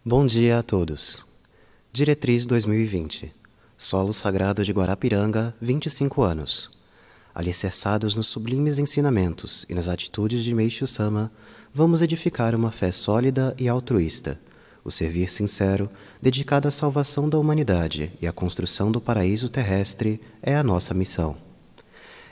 Bom dia a todos. Diretriz 2020. Solo Sagrado de Guarapiranga, 25 anos. Alicerçados nos sublimes ensinamentos e nas atitudes de Meishu Sama, vamos edificar uma fé sólida e altruísta. O servir sincero, dedicado à salvação da humanidade e à construção do paraíso terrestre, é a nossa missão.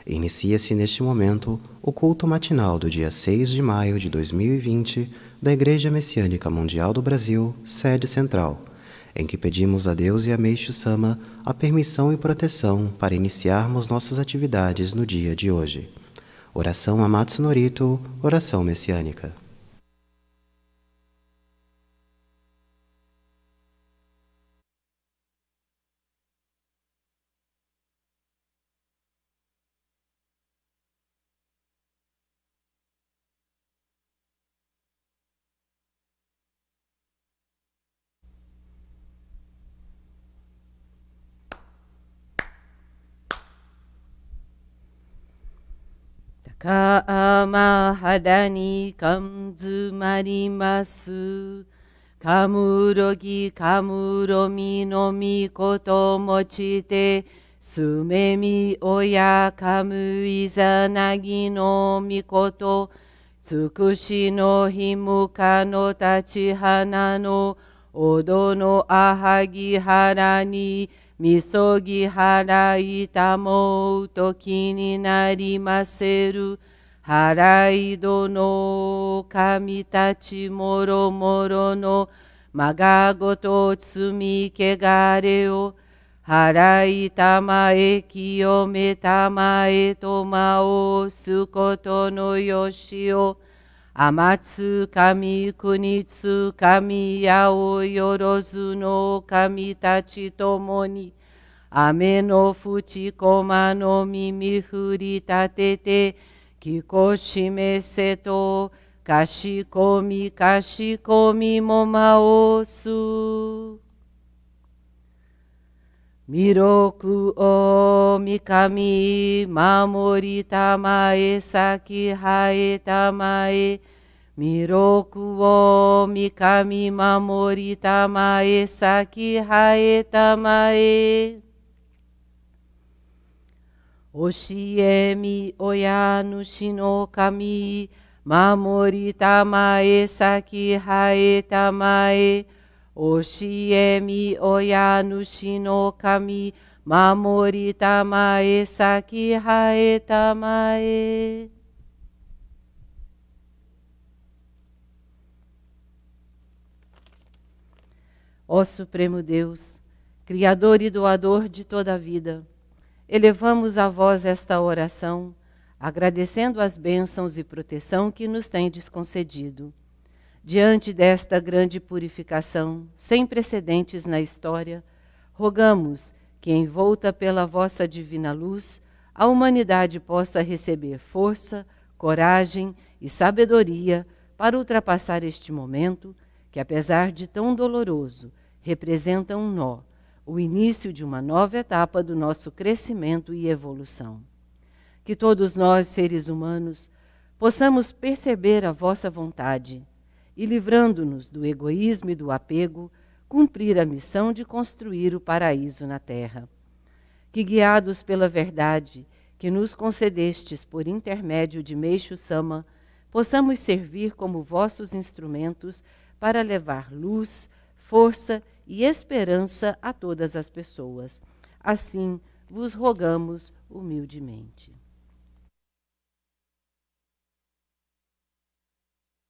Inicia-se neste momento o culto matinal do dia 6 de maio de 2020 da Igreja Messiânica Mundial do Brasil, sede central, em que pedimos a Deus e a Meishu Sama a permissão e proteção para iniciarmos nossas atividades no dia de hoje. Oração Amatsu Norito, oração messiânica. Kama hadani kamzumarimasu kamurogi kamuromi no mikoto mochite sumemi oya kamu izanagi no mikoto tsukushi no himuka no tachihana no odo no ahagi harani Misogi harai tamou toki ni narimaseru harai dono kamitachi moro moro no magagoto tsumi kegare o harai tamae kiyome tamae tomao sukoto no yoshi o Amatsu kami kunitsu kami yao yorozu no kami tachi tomoni ame no fuchi koma no mimi furi tatete kikoshime seto kashikomi momaosu Miroku o mikami mamori tamae saki hae tamae Miroku o mikami mamori tamae saki hae tamae Oshiemi oyanushi no kami mamori tamae saki hae tamae Oshiemi oyanushi no kami mamori tamae saki hae tamae. Ó Supremo Deus, Criador e doador de toda a vida, elevamos a vós esta oração, agradecendo as bênçãos e proteção que nos tendes concedido. Diante desta grande purificação, sem precedentes na história, rogamos que, envolta pela vossa divina luz, a humanidade possa receber força, coragem e sabedoria para ultrapassar este momento, que, apesar de tão doloroso, representa um nó, o início de uma nova etapa do nosso crescimento e evolução. Que todos nós, seres humanos, possamos perceber a vossa vontade, e, livrando-nos do egoísmo e do apego, cumprir a missão de construir o paraíso na terra. Que, guiados pela verdade que nos concedestes por intermédio de Meishu Sama, possamos servir como vossos instrumentos para levar luz, força e esperança a todas as pessoas. Assim vos rogamos humildemente.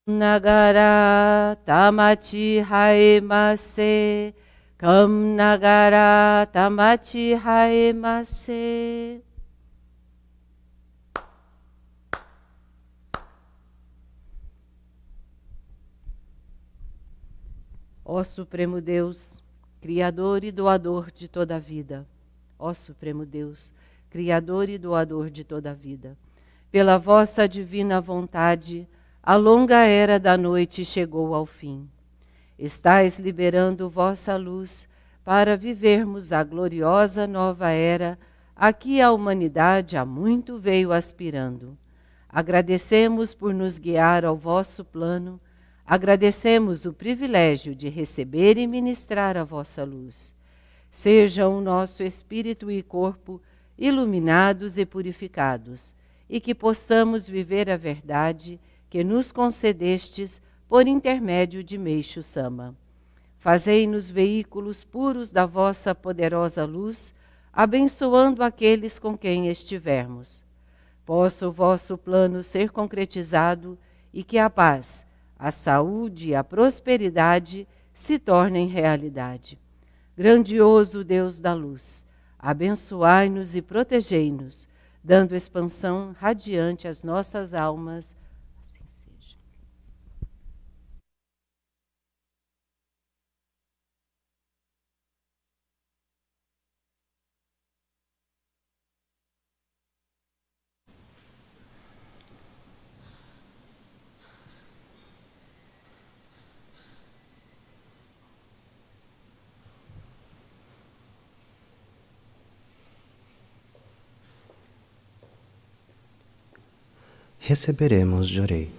Nagara tamachi haemase, kam nagara tamachi haemase. Ó Supremo Deus, Criador e doador de toda a vida, ó Supremo Deus, Criador e doador de toda a vida, pela vossa divina vontade, a longa era da noite chegou ao fim. Estais liberando vossa luz para vivermos a gloriosa nova era a que a humanidade há muito veio aspirando. Agradecemos por nos guiar ao vosso plano, agradecemos o privilégio de receber e ministrar a vossa luz. Sejam o nosso espírito e corpo iluminados e purificados, e que possamos viver a verdade que nos concedestes por intermédio de Meixo Sama. Fazei-nos veículos puros da vossa poderosa luz, abençoando aqueles com quem estivermos. Possa o vosso plano ser concretizado e que a paz, a saúde e a prosperidade se tornem realidade. Grandioso Deus da luz, abençoai-nos e protegei-nos, dando expansão radiante às nossas almas. Assim seja. Receberemos Jorei.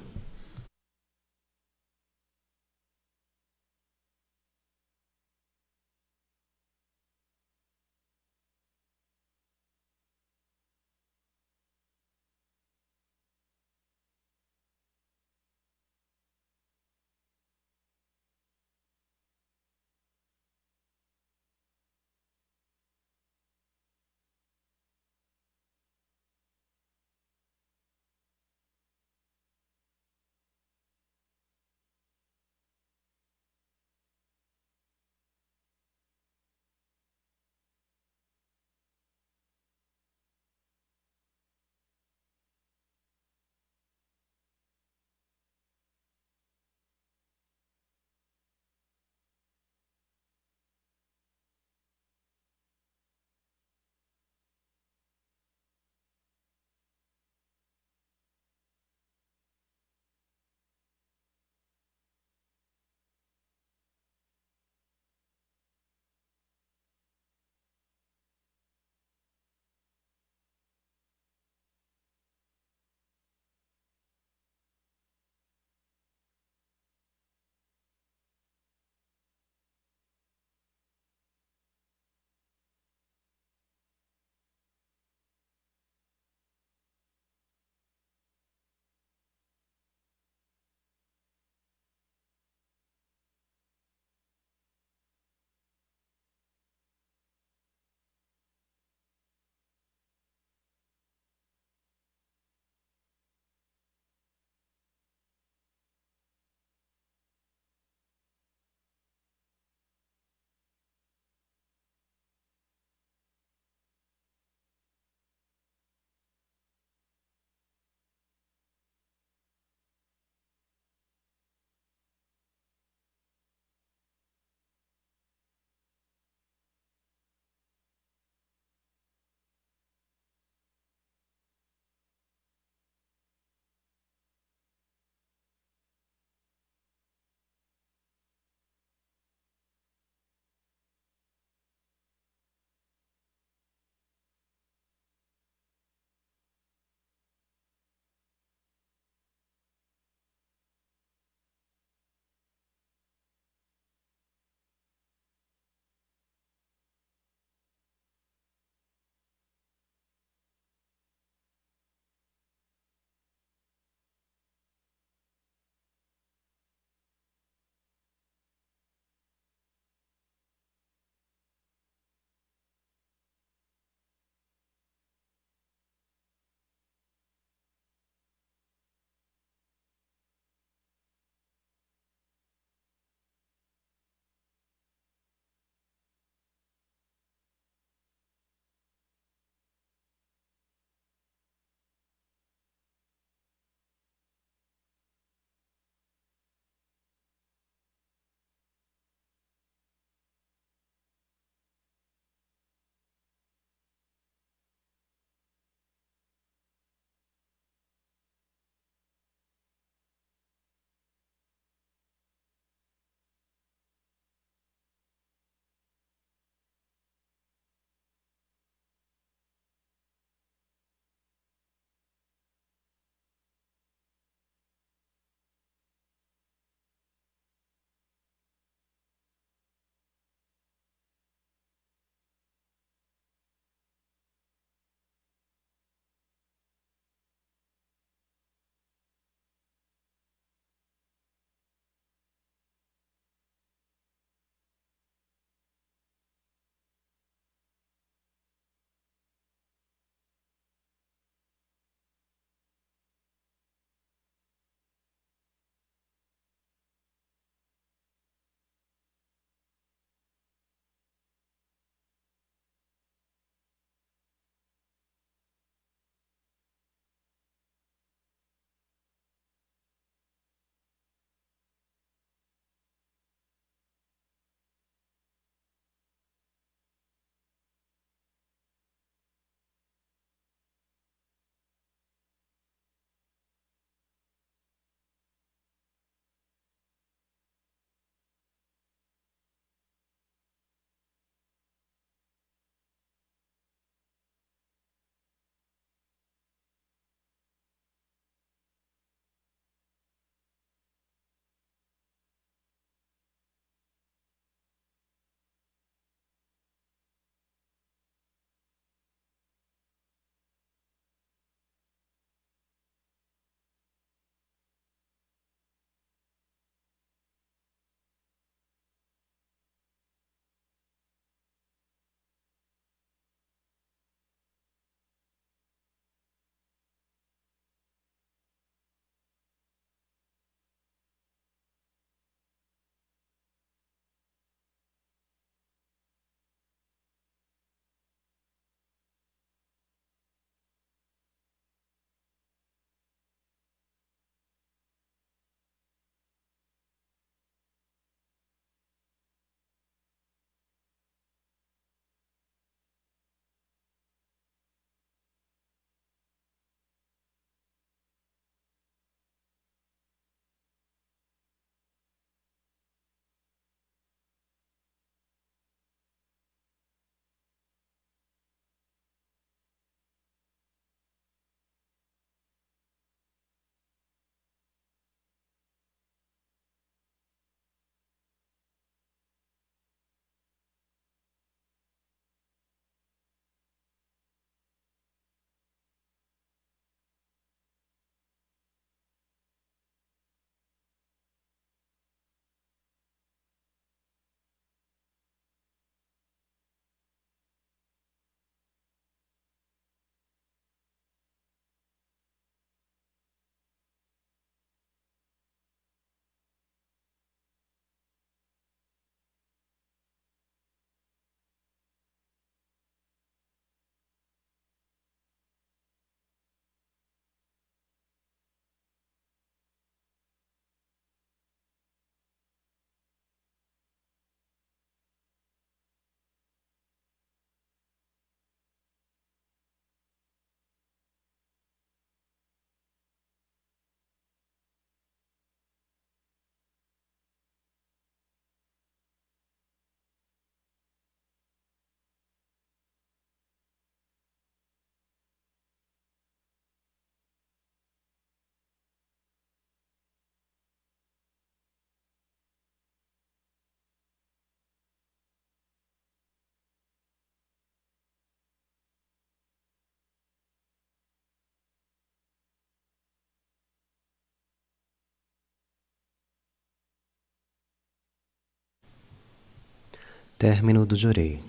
Término do Jorei.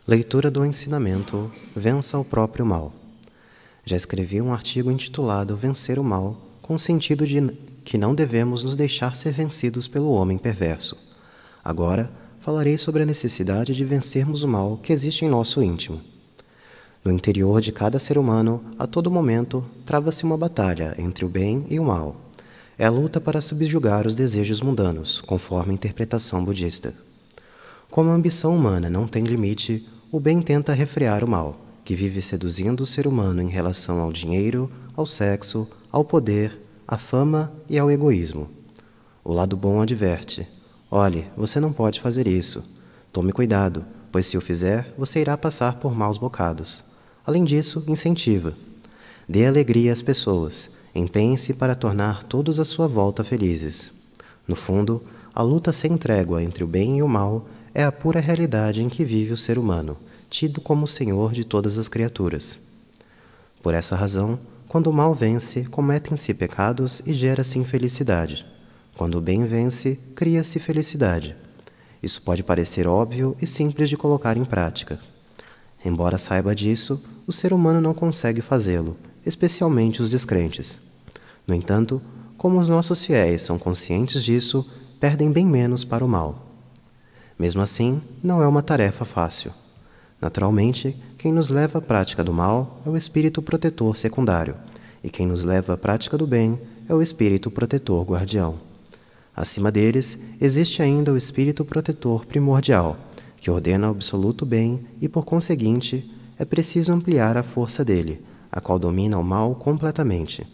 Leitura do ensinamento Vença o próprio mal. Já escrevi um artigo intitulado Vencer o Mal, com o sentido de que não devemos nos deixar ser vencidos pelo homem perverso. Agora, falarei sobre a necessidade de vencermos o mal que existe em nosso íntimo. No interior de cada ser humano, a todo momento, trava-se uma batalha entre o bem e o mal. É a luta para subjugar os desejos mundanos, conforme a interpretação budista. Como a ambição humana não tem limite, o bem tenta refrear o mal, que vive seduzindo o ser humano em relação ao dinheiro, ao sexo, ao poder, à fama e ao egoísmo. O lado bom adverte: olhe, você não pode fazer isso. Tome cuidado, pois se o fizer, você irá passar por maus bocados. Além disso, incentiva. Dê alegria às pessoas. Empenhe-se para tornar todos à sua volta felizes. No fundo, a luta sem trégua entre o bem e o mal é a pura realidade em que vive o ser humano, tido como o senhor de todas as criaturas. Por essa razão, quando o mal vence, cometem-se pecados e gera-se infelicidade. Quando o bem vence, cria-se felicidade. Isso pode parecer óbvio e simples de colocar em prática. Embora saiba disso, o ser humano não consegue fazê-lo, especialmente os descrentes. No entanto, como os nossos fiéis são conscientes disso, perdem bem menos para o mal. Mesmo assim, não é uma tarefa fácil. Naturalmente, quem nos leva à prática do mal é o espírito protetor secundário, e quem nos leva à prática do bem é o espírito protetor guardião. Acima deles, existe ainda o espírito protetor primordial, que ordena o absoluto bem e, por conseguinte, é preciso ampliar a força dele, a qual domina o mal completamente.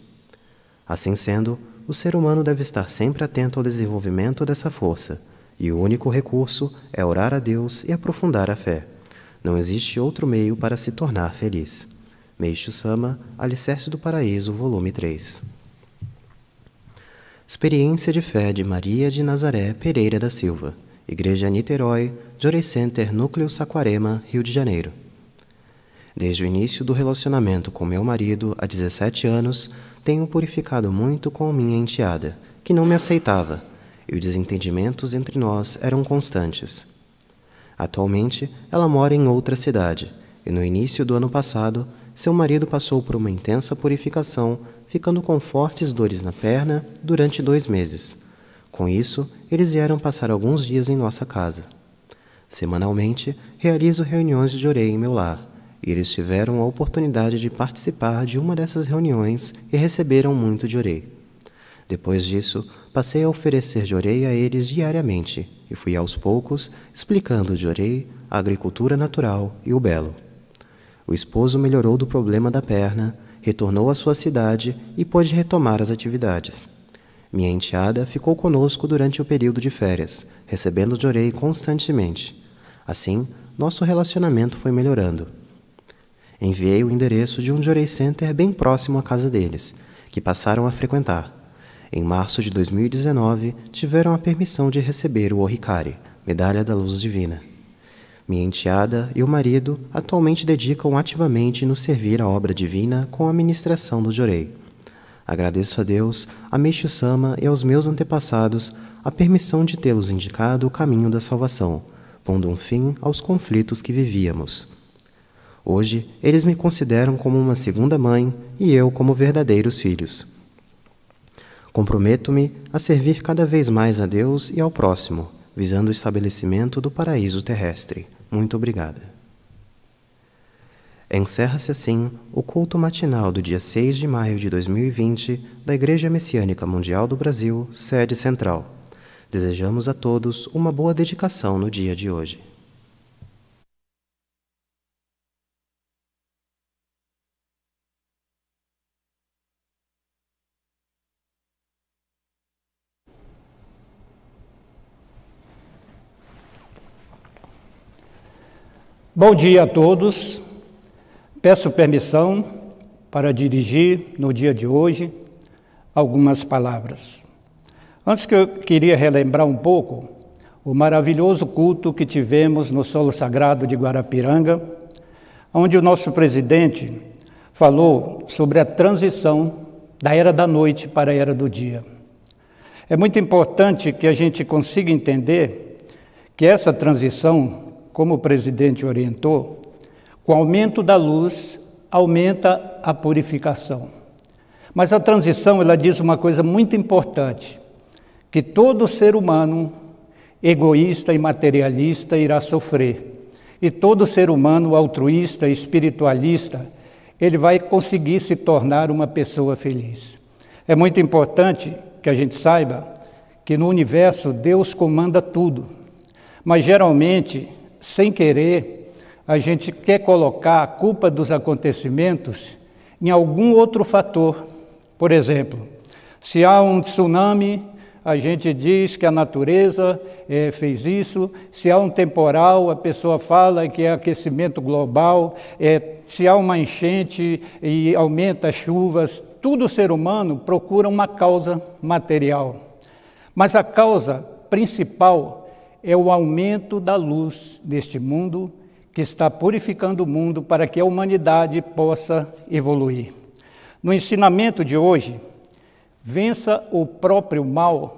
Assim sendo, o ser humano deve estar sempre atento ao desenvolvimento dessa força, e o único recurso é orar a Deus e aprofundar a fé. Não existe outro meio para se tornar feliz. Meishu Sama, Alicerce do Paraíso, volume 3. Experiência de fé de Maria de Nazaré Pereira da Silva, Igreja Niterói, Jorei Center, Núcleo Saquarema, Rio de Janeiro. Desde o início do relacionamento com meu marido, há 17 anos, tenho purificado muito com minha enteada, que não me aceitava, e os desentendimentos entre nós eram constantes. Atualmente, ela mora em outra cidade, e no início do ano passado, seu marido passou por uma intensa purificação, ficando com fortes dores na perna durante 2 meses. Com isso, eles vieram passar alguns dias em nossa casa. Semanalmente, realizo reuniões de Jorei em meu lar, e eles tiveram a oportunidade de participar de uma dessas reuniões e receberam muito Jorei. Depois disso, passei a oferecer Jorei a eles diariamente, e fui aos poucos explicando o Jorei, a agricultura natural e o belo. O esposo melhorou do problema da perna, retornou à sua cidade e pôde retomar as atividades. Minha enteada ficou conosco durante o período de férias, recebendo Jorei constantemente. Assim, nosso relacionamento foi melhorando. Enviei o endereço de um Jorei Center bem próximo à casa deles, que passaram a frequentar. Em março de 2019, tiveram a permissão de receber o Ohikari, Medalha da Luz Divina. Minha enteada e o marido atualmente dedicam ativamente no servir a obra divina com a ministração do Jorei. Agradeço a Deus, a Meishu Sama e aos meus antepassados a permissão de tê-los indicado o caminho da salvação, pondo um fim aos conflitos que vivíamos. Hoje, eles me consideram como uma segunda mãe e eu como verdadeiros filhos. Comprometo-me a servir cada vez mais a Deus e ao próximo, visando o estabelecimento do paraíso terrestre. Muito obrigada. Encerra-se assim o culto matinal do dia 6 de maio de 2020 da Igreja Messiânica Mundial do Brasil, sede central. Desejamos a todos uma boa dedicação no dia de hoje. Bom dia a todos. Peço permissão para dirigir, no dia de hoje, algumas palavras. Antes que eu queria relembrar um pouco o maravilhoso culto que tivemos no Solo Sagrado de Guarapiranga, onde o nosso presidente falou sobre a transição da era da noite para a era do dia. É muito importante que a gente consiga entender que essa transição, como o presidente orientou, com o aumento da luz, aumenta a purificação. Mas a transição, ela diz uma coisa muito importante, que todo ser humano, egoísta e materialista, irá sofrer. E todo ser humano altruísta e espiritualista, ele vai conseguir se tornar uma pessoa feliz. É muito importante que a gente saiba que no universo Deus comanda tudo, mas geralmente, sem querer, a gente quer colocar a culpa dos acontecimentos em algum outro fator. Por exemplo, se há um tsunami, a gente diz que a natureza fez isso. Se há um temporal, a pessoa fala que é aquecimento global. Se há uma enchente e aumenta as chuvas, tudo o ser humano procura uma causa material. Mas a causa principal é o aumento da luz deste mundo, que está purificando o mundo para que a humanidade possa evoluir. No ensinamento de hoje, vença o próprio mal.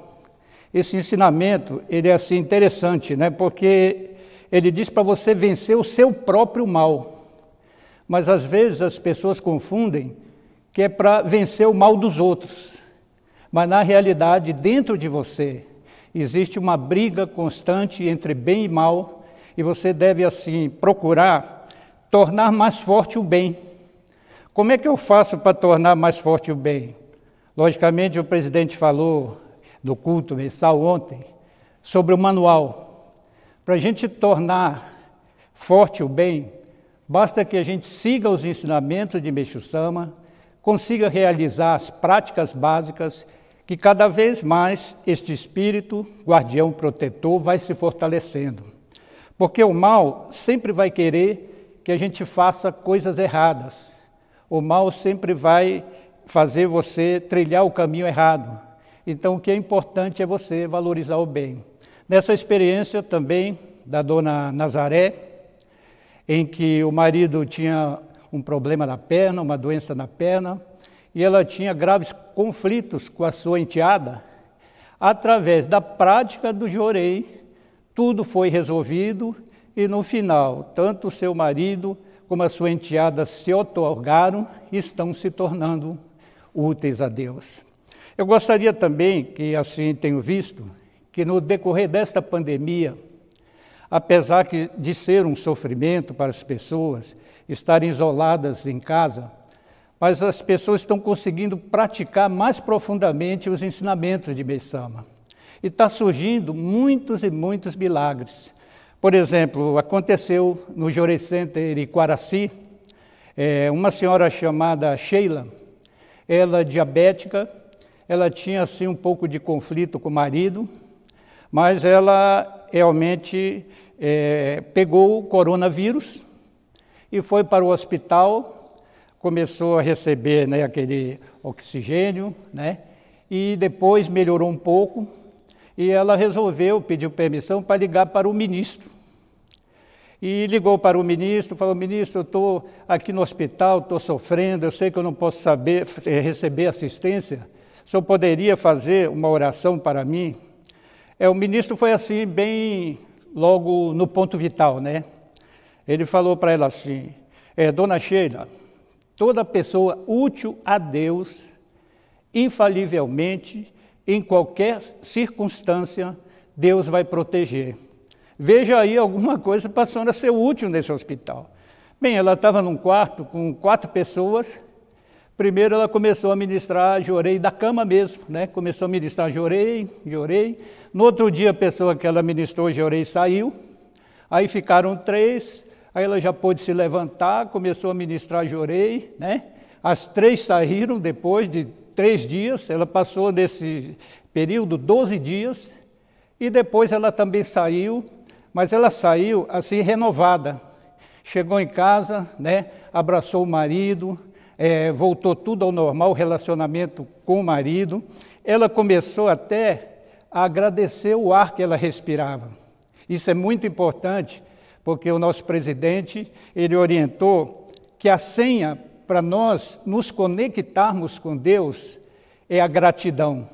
Esse ensinamento, ele é assim interessante, né? Porque ele diz para você vencer o seu próprio mal. Mas às vezes as pessoas confundem que é para vencer o mal dos outros. Mas na realidade, dentro de você, existe uma briga constante entre bem e mal, e você deve assim procurar tornar mais forte o bem. Como é que eu faço para tornar mais forte o bem? Logicamente, o presidente falou do culto mensal ontem sobre o manual. Para a gente tornar forte o bem, basta que a gente siga os ensinamentos de Meixo Sama, consiga realizar as práticas básicas, que cada vez mais este espírito guardião protetor vai se fortalecendo. Porque o mal sempre vai querer que a gente faça coisas erradas. O mal sempre vai fazer você trilhar o caminho errado. Então, o que é importante é você valorizar o bem. Nessa experiência também da dona Nazaré, em que o marido tinha um problema na perna, uma doença na perna, e ela tinha graves conflitos com a sua enteada, através da prática do jorei, tudo foi resolvido e no final, tanto o seu marido como a sua enteada se otorgaram e estão se tornando úteis a Deus. Eu gostaria também que, assim tenho visto, que no decorrer desta pandemia, apesar de ser um sofrimento para as pessoas estarem isoladas em casa, mas as pessoas estão conseguindo praticar mais profundamente os ensinamentos de Meixo Sama. E está surgindo muitos e muitos milagres. Por exemplo, aconteceu no Jorei Center Iquaraci, uma senhora chamada Sheila, ela diabética, ela tinha assim um pouco de conflito com o marido, mas ela realmente pegou o coronavírus e foi para o hospital, começou a receber, né, aquele oxigênio, né, e depois melhorou um pouco, e ela resolveu, pediu permissão para ligar para o ministro. E ligou para o ministro, falou: ministro, eu estou aqui no hospital, estou sofrendo, eu sei que eu não posso receber assistência, o senhor poderia fazer uma oração para mim? O ministro foi assim, bem logo no ponto vital, né? Ele falou para ela assim: dona Sheila, toda pessoa útil a Deus, infalivelmente, em qualquer circunstância, Deus vai proteger. Veja aí alguma coisa para a senhora ser útil nesse hospital. Bem, ela estava num quarto com 4 pessoas. Primeiro ela começou a ministrar jorei da cama mesmo, né? Começou a ministrar jorei. No outro dia a pessoa que ela ministrou jorei saiu. Aí ficaram 3, aí ela já pôde se levantar, começou a ministrar jorei, né? As 3 saíram depois de 3 dias, ela passou nesse período 12 dias, e depois ela também saiu, mas ela saiu assim renovada. Chegou em casa, né? Abraçou o marido, voltou tudo ao normal, o relacionamento com o marido. Ela começou até a agradecer o ar que ela respirava. Isso é muito importante, porque o nosso presidente, ele orientou que a senha para nós nos conectarmos com Deus é a gratidão.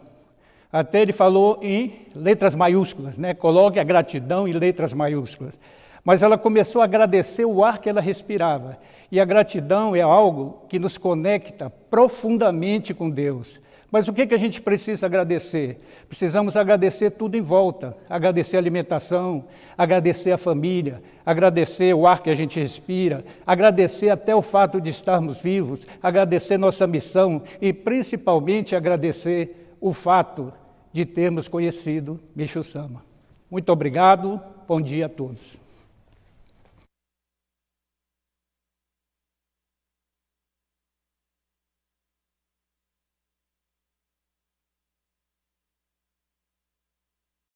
Até ele falou em letras maiúsculas, né? Coloque a gratidão em letras maiúsculas. Mas ela começou a agradecer o ar que ela respirava. E a gratidão é algo que nos conecta profundamente com Deus. Mas o que a gente precisa agradecer? Precisamos agradecer tudo em volta. Agradecer a alimentação, agradecer a família, agradecer o ar que a gente respira, agradecer até o fato de estarmos vivos, agradecer nossa missão e principalmente agradecer o fato de termos conhecido Micho Sama. Muito obrigado, bom dia a todos.